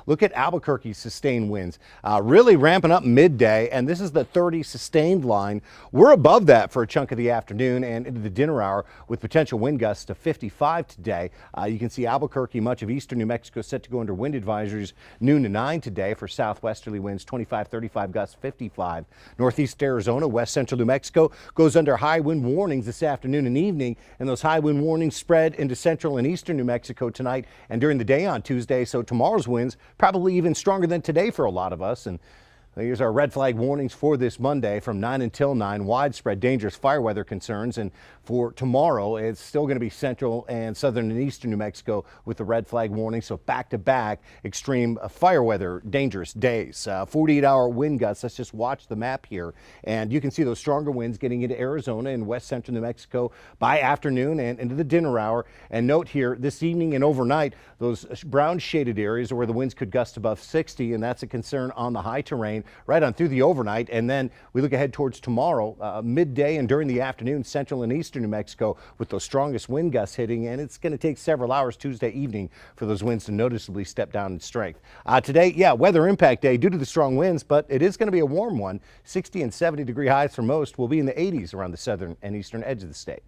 Look at Albuquerque's sustained winds, really ramping up midday, and this is the 30 sustained line. We're above that for a chunk of the afternoon and into the dinner hour with potential wind gusts to 55 today. You can see Albuquerque, much of eastern New Mexico set to go under wind advisories noon to 9 today for southwesterly winds 25, 35 gusts 55. Northeast Arizona, west central New Mexico goes under high wind warnings this afternoon and evening, and those high wind warnings spread into central and eastern New Mexico tonight and during the day on Tuesday. So tomorrow's winds probably even stronger than today for a lot of us. And here's our red flag warnings for this Monday from 9 until 9. Widespread dangerous fire weather concerns. And for tomorrow, it's still going to be central and southern and eastern New Mexico with the red flag warning. So back-to-back extreme fire weather dangerous days. 48-hour wind gusts. Let's just watch the map here. And you can see those stronger winds getting into Arizona and west central New Mexico by afternoon and into the dinner hour. And note here, this evening and overnight, those brown shaded areas are where the winds could gust above 60. And that's a concern on the high terrain right on through the overnight. And then we look ahead towards tomorrow, midday and during the afternoon, central and eastern New Mexico with those strongest wind gusts hitting. And it's going to take several hours Tuesday evening for those winds to noticeably step down in strength. Today, yeah, weather impact day due to the strong winds, but it is going to be a warm one. 60 and 70 degree highs for most. Will be in the 80s around the southern and eastern edge of the state.